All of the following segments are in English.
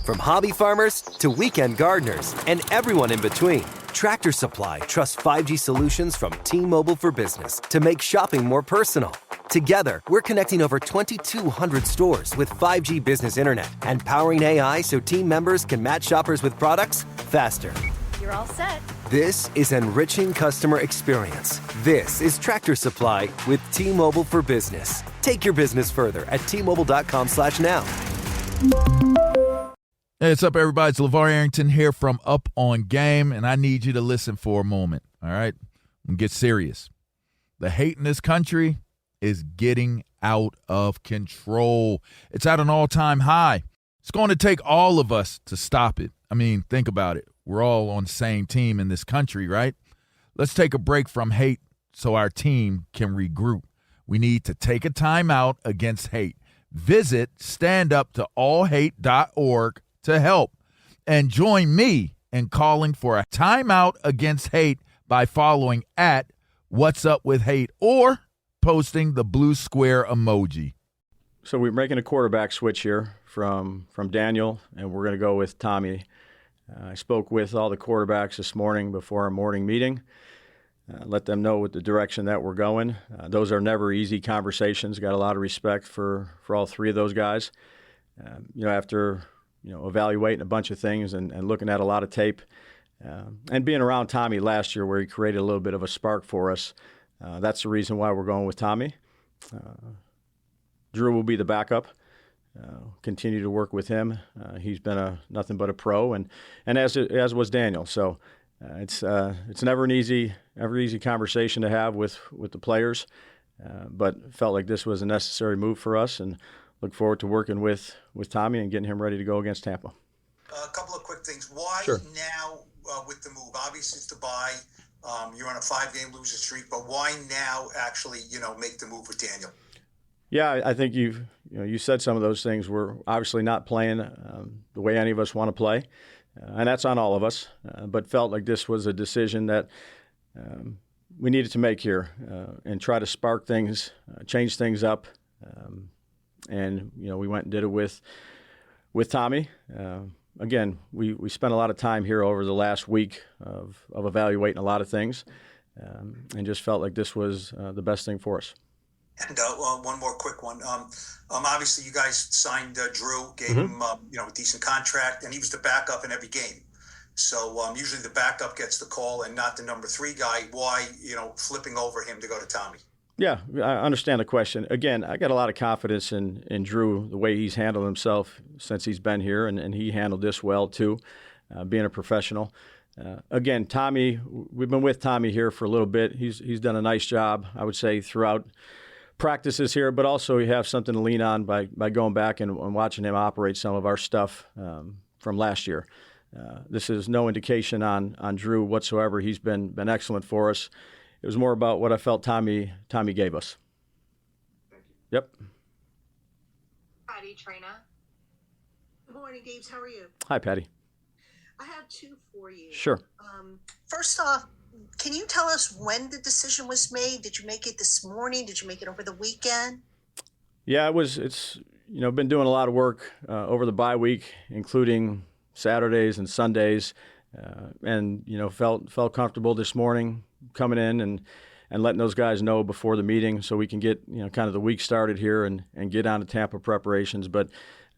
From hobby farmers to weekend gardeners and everyone in between, Tractor Supply trusts 5G solutions from T-Mobile for Business to make shopping more personal. Together, we're connecting over 2,200 stores with 5G business internet and powering AI so team members can match shoppers with products faster. You're all set. This is enriching customer experience. This is Tractor Supply with T-Mobile for Business. Take your business further at T-Mobile.com/now. Hey, what's up, everybody? It's LeVar Arrington here from Up on Game, and I need you to listen for a moment, all right? And get serious. The hate in this country is getting out of control. It's at an all-time high. It's going to take all of us to stop it. I mean, think about it. We're all on the same team in this country, right? Let's take a break from hate so our team can regroup. We need to take a timeout against hate. Visit standuptoallhate.org to help, and join me in calling for a timeout against hate by following at What's Up With Hate or posting the blue square emoji. So we're making a quarterback switch here from Daniel, and we're going to go with Tommy. I spoke with all the quarterbacks this morning before our morning meeting. Let them know what the direction that we're going. Those are never easy conversations. Got a lot of respect for all three of those guys. After evaluating a bunch of things and looking at a lot of tape, and being around Tommy last year where he created a little bit of a spark for us, that's the reason why we're going with Tommy. Drew will be the backup. Continue to work with him. He's been nothing but a pro, and as was Daniel. So it's never an easy conversation to have with the players, but felt like this was a necessary move for us, and look forward to working with Tommy and getting him ready to go against Tampa. A couple of quick things. Why Sure. now with the move? Obviously, it's to buy. You're on a 5-game losing streak, but why now actually, make the move with Daniel? Yeah, I think you said some of those things. We're obviously not playing the way any of us want to play, and that's on all of us, but felt like this was a decision that we needed to make here and try to spark things, change things up. And we went and did it with Tommy. Again, we spent a lot of time here over the last week of evaluating a lot of things, and just felt like this was the best thing for us. And one more quick one. Obviously, you guys signed Drew, gave him a decent contract, and he was the backup in every game. So usually the backup gets the call and not the number 3 guy. Why flipping over him to go to Tommy? Yeah, I understand the question. Again, I got a lot of confidence in Drew, the way he's handled himself since he's been here, and he handled this well too, being a professional. Again, Tommy, we've been with Tommy here for a little bit. He's done a nice job, I would say, throughout practices here, but also you have something to lean on by going back and watching him operate some of our stuff from last year. This is no indication on Drew whatsoever. He's been excellent for us. It was more about what I felt Tommy gave us. Thank you. Yep. Patty Trina. Good morning, Daves. How are you? Hi, Patty. I have 2 for you. Sure. First off, can you tell us when the decision was made? Did you make it this morning? Did you make it over the weekend? Yeah, it's been doing a lot of work over the bye week, including Saturdays and Sundays, and felt comfortable this morning coming in and letting those guys know before the meeting so we can get kind of the week started here and get on to Tampa preparations. But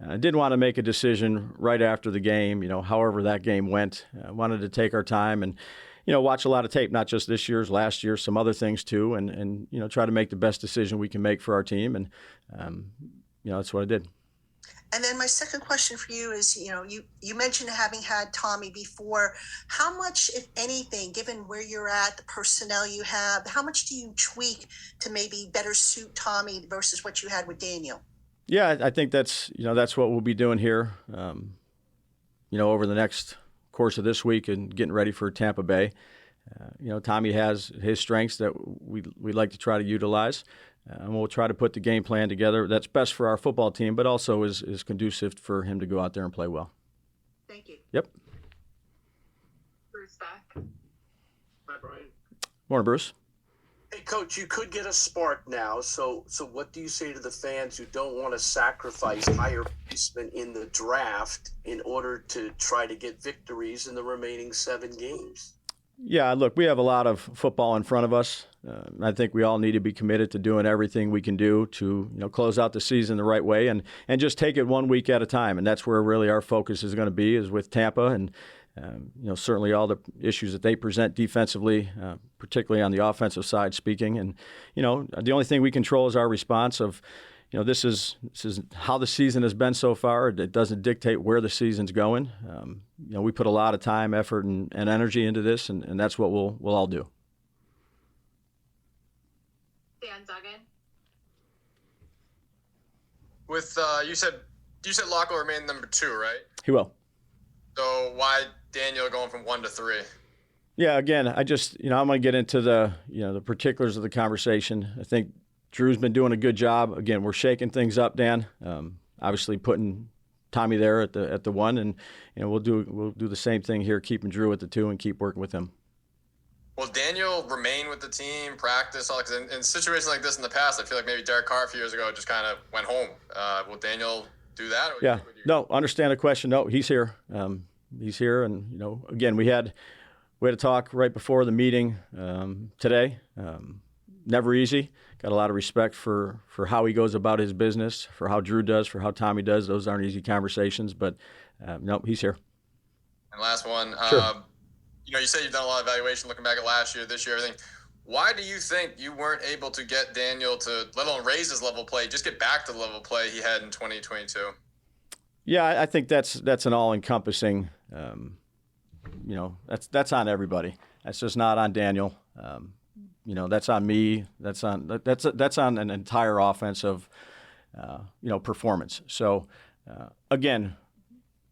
I did want to make a decision right after the game, however that game went. I wanted to take our time and watch a lot of tape, not just this year's, last year, some other things too, and try to make the best decision we can make for our team, and that's what I did. And then my second question for you is, you mentioned having had Tommy before. How much, if anything, given where you're at, the personnel you have, how much do you tweak to maybe better suit Tommy versus what you had with Daniel? Yeah, I think that's what we'll be doing here, over the next course of this week and getting ready for Tampa Bay. Tommy has his strengths that we'd like to try to utilize. And we'll try to put the game plan together that's best for our football team, but also is conducive for him to go out there and play well. Thank you. Yep. Bruce back. Hi, Brian. Morning, Bruce. Hey, Coach, you could get a spark now. So what do you say to the fans who don't want to sacrifice higher placement in the draft in order to try to get victories in the remaining 7 games? Yeah, look, we have a lot of football in front of us. I think we all need to be committed to doing everything we can do to close out the season the right way and just take it 1 week at a time. And that's where really our focus is going to be, is with Tampa and certainly all the issues that they present defensively, particularly on the offensive side speaking. And, the only thing we control is our response of, this is how the season has been so far. It doesn't dictate where the season's going. We put a lot of time, effort, and energy into this, and that's what we'll all do. Dan Duggan. With you said Locke will remain number 2, right? He will. So why Daniel going from 1 to 3? Yeah, again, I just, I'm going to get into the particulars of the conversation. I think Drew's been doing a good job. Again, we're shaking things up, Dan. Obviously putting Tommy there at the 1, and we'll do the same thing here, keeping Drew at the 2 and keep working with him. Will Daniel remain with the team, practice? Because in situations like this in the past, I feel like maybe Derek Carr a few years ago just kind of went home. Will Daniel do that? Yeah. No, understand the question. No, he's here. He's here, and again, we had a talk right before the meeting today. Never easy. Got a lot of respect for how he goes about his business, for how Drew does, for how Tommy does. Those aren't easy conversations, but no, he's here. And last one. Sure. You said you've done a lot of evaluation looking back at last year, this year, everything. Why do you think you weren't able to get Daniel to, let alone raise his level of play, just get back to the level of play he had in 2022? Yeah, I think that's an all-encompassing. That's on everybody. That's just not on Daniel. That's on me. That's on an entire offensive, performance. So, again,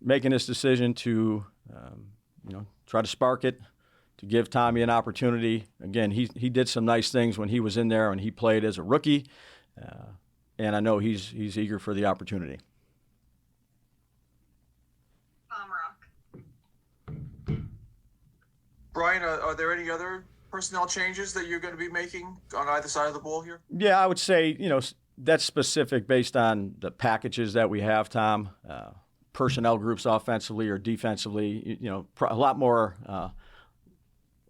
making this decision to, try to spark it, to give Tommy an opportunity. Again, he did some nice things when he was in there and he played as a rookie, and I know he's eager for the opportunity. Brian, are there any other personnel changes that you're going to be making on either side of the ball here? Yeah, I would say, that's specific based on the packages that we have, Tom. Personnel groups offensively or defensively, a lot more, a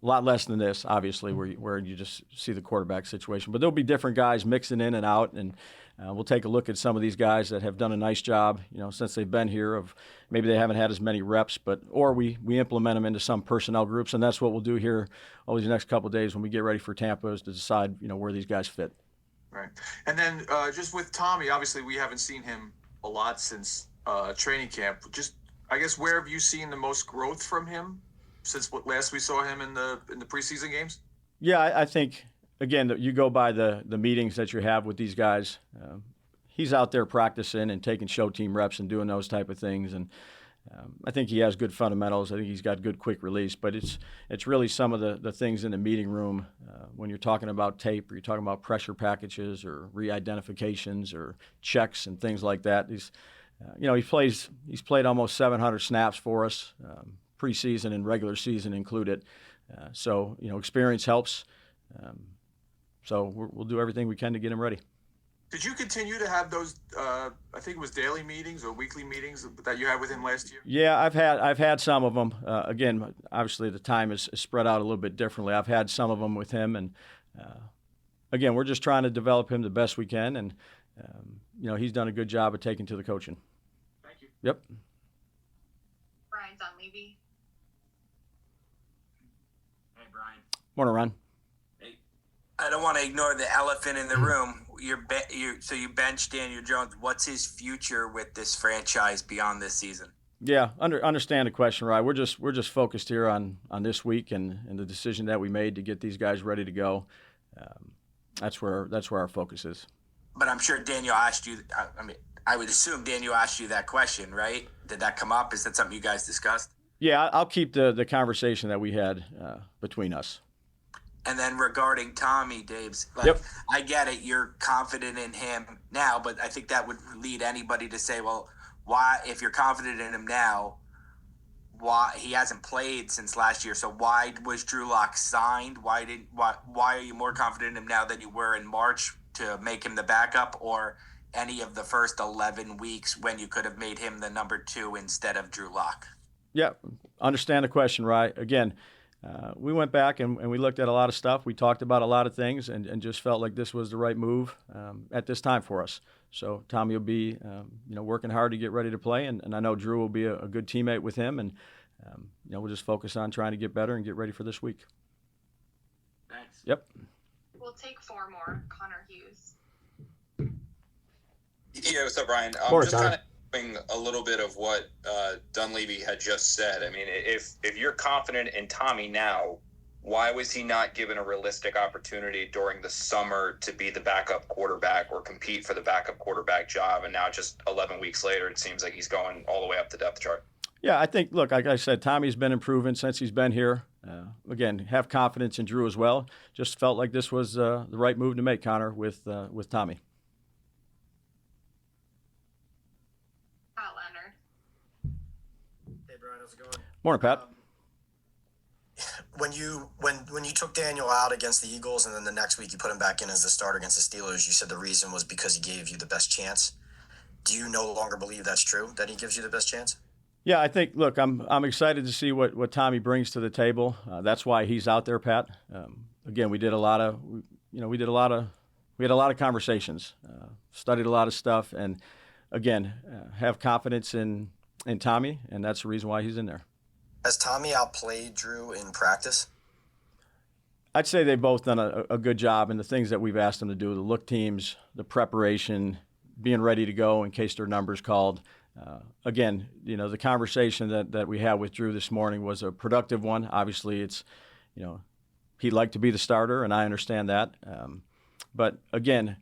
lot less than this, obviously, where you just see the quarterback situation. But there'll be different guys mixing in and out, and we'll take a look at some of these guys that have done a nice job, since they've been here. Of maybe they haven't had as many reps, or we implement them into some personnel groups, and that's what we'll do here over these next couple of days when we get ready for Tampa, is to decide, where these guys fit. Right, and then just with Tommy, obviously we haven't seen him a lot since training camp. Just, I guess, where have you seen the most growth from him since last we saw him in the preseason games? Yeah, I think, again, you go by the meetings that you have with these guys. He's out there practicing and taking show team reps and doing those type of things, and I think he has good fundamentals. I think he's got good quick release, but it's really some of the things in the meeting room when you're talking about tape, or you're talking about pressure packages or re-identifications or checks and things like that. He's played almost 700 snaps for us, preseason and regular season included. So experience helps. So we'll do everything we can to get him ready. Did you continue to have those? I think it was daily meetings or weekly meetings that you had with him last year. Yeah, I've had some of them. Again, obviously the time is spread out a little bit differently. I've had some of them with him, and again, we're just trying to develop him the best we can, and he's done a good job of taking to the coaching. Thank you. Yep. Brian Dunleavy. Hey, Brian. Morning, Ron. Hey. I don't want to ignore the elephant in the room. So you benched Daniel Jones. What's his future with this franchise beyond this season? Yeah, understand the question, Ryan. We're just focused here on this week and the decision that we made to get these guys ready to go. That's where our focus is. But I'm sure Daniel asked you. I would assume Daniel asked you that question, right? Did that come up? Is that something you guys discussed? Yeah, I'll keep the conversation that we had between us. And then regarding Tommy, Dabes, Yep. I get it. You're confident in him now, but I think that would lead anybody to say, well, why, if you're confident in him now, why he hasn't played since last year. So why was Drew Lock signed? Why are you more confident in him now than you were in March to make him the backup, or any of the first 11 weeks when you could have made him the number 2 instead of Drew Lock? Yeah, understand the question, right? Again, we went back and we looked at a lot of stuff. We talked about a lot of things and just felt like this was the right move at this time for us. So Tommy will be, working hard to get ready to play, and I know Drew will be a good teammate with him, and we'll just focus on trying to get better and get ready for this week. Thanks. Yep. We'll take 4 more. Connor Hughes. Yeah, what's up, Brian? Morning, just kind of doing a little bit of what Dunleavy had just said. I mean, if you're confident in Tommy now, why was he not given a realistic opportunity during the summer to be the backup quarterback or compete for the backup quarterback job? And now just 11 weeks later, it seems like he's going all the way up the depth chart. Yeah, I think, look, like I said, Tommy's been improving since he's been here. Again, have confidence in Drew as well. Just felt like this was the right move to make, Connor, with Tommy. Pat Leonard. Hey, Brian, how's it going? Morning, Pat. When you took Daniel out against the Eagles and then the next week you put him back in as the starter against the Steelers, you said the reason was because he gave you the best chance. Do you no longer believe that's true, that he gives you the best chance? Yeah, I think. Look, I'm excited to see what Tommy brings to the table. That's why he's out there, Pat. Again, we had a lot of conversations, studied a lot of stuff, and again, have confidence in Tommy, and that's the reason why he's in there. Has Tommy outplayed Drew in practice? I'd say they've both done a good job in the things that we've asked them to do: the look teams, the preparation, being ready to go in case their number's called. Again, the conversation that we had with Drew this morning was a productive one. Obviously, it's, he'd like to be the starter, and I understand that. But again,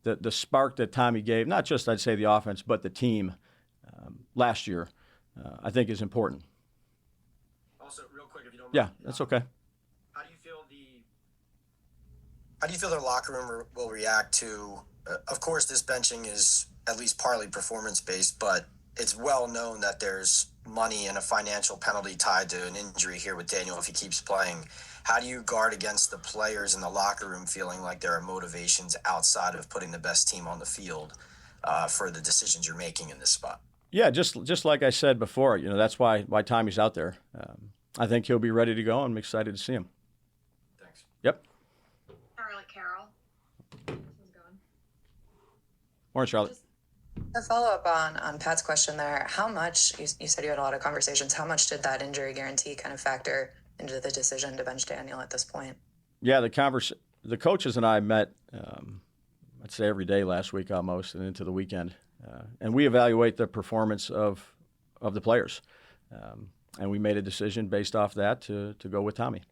the spark that Tommy gave, not just, I'd say, the offense, but the team last year, I think is important. Also, real quick, if you don't mind. Yeah, that's okay. How do you feel their locker room will react to? Of course, this benching is at least partly performance-based, but it's well known that there's money and a financial penalty tied to an injury here with Daniel if he keeps playing. How do you guard against the players in the locker room feeling like there are motivations outside of putting the best team on the field for the decisions you're making in this spot? Yeah, just like I said before, that's why Tommy's out there. I think he'll be ready to go. I'm excited to see him. Thanks. Yep. Charlotte Carroll. Morning, Charlotte. A follow-up on Pat's question there. How much, you said you had a lot of conversations, how much did that injury guarantee kind of factor into the decision to bench Daniel at this point? Yeah, the coaches and I met, I'd say every day last week almost, and into the weekend. And we evaluate the performance of the players. And we made a decision based off that to go with Tommy.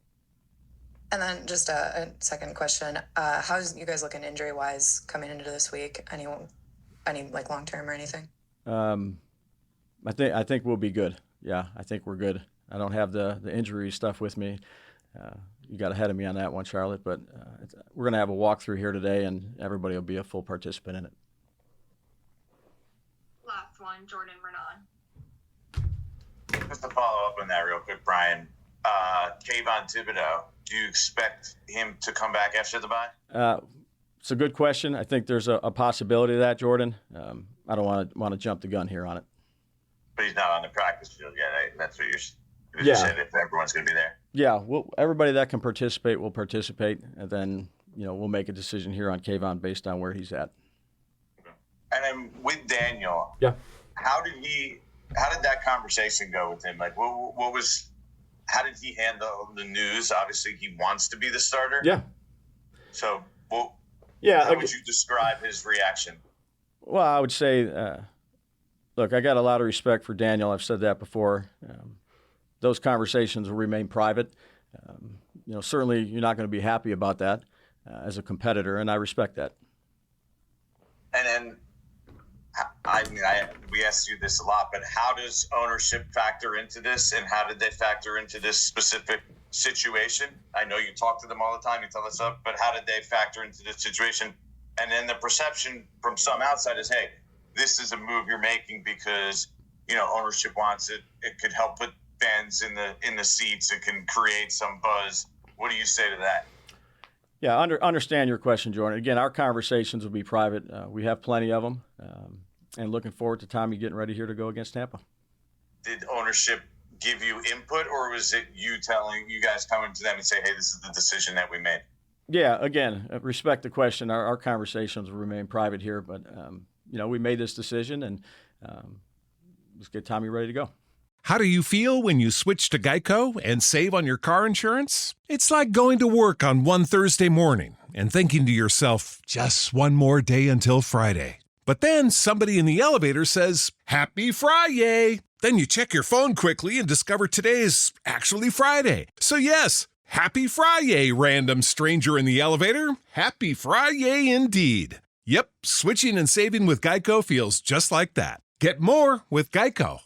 And then just a second question. How's you guys looking injury-wise coming into this week? Any like long-term or anything? I think we'll be good. Yeah, I think we're good. I don't have the injury stuff with me. You got ahead of me on that one, Charlotte. But we're going to have a walkthrough here today, and everybody will be a full participant in it. Last one, Jordan Renan. Just to follow up on that real quick, Brian. Kayvon Thibodeau, do you expect him to come back after the bye? It's a good question. I think there's a possibility of that, Jordan. I don't want to jump the gun here on it. But he's not on the practice field yet. Right? That's what you Yeah. said, if everyone's going to be there. Yeah, everybody that can participate will participate, and then we'll make a decision here on Kayvon based on where he's at. And then with Daniel, yeah, how did that conversation go with him? Like, how did he handle the news? Obviously, he wants to be the starter. Yeah. So, yeah, how would you describe his reaction? Well, I would say, look, I got a lot of respect for Daniel. I've said that before. Those conversations will remain private. Certainly you're not going to be happy about that as a competitor, and I respect that. And then, we asked you this a lot, but how does ownership factor into this, and how did they factor into this specific situation? I know you talk to them all the time, you tell us stuff, but how did they factor into this situation? And then the perception from some outside is, hey, this is a move you're making because ownership wants it. It could help put fans in the seats. It can create some buzz. What do you say to that? Yeah, understand your question, Jordan. Again, our conversations will be private. We have plenty of them, and looking forward to Tommy getting ready here to go against Tampa. Did ownership give you input, or was it you guys coming to them and say, hey, this is the decision that we made? Yeah, again, respect the question. Our conversations will remain private here, but, we made this decision, and let's get Tommy ready to go. How do you feel when you switch to Geico and save on your car insurance? It's like going to work on one Thursday morning and thinking to yourself, just one more day until Friday. But then somebody in the elevator says, Happy Friday! Then you check your phone quickly and discover today's actually Friday. So yes, Happy Friday, random stranger in the elevator. Happy Friday indeed. Yep, switching and saving with Geico feels just like that. Get more with Geico.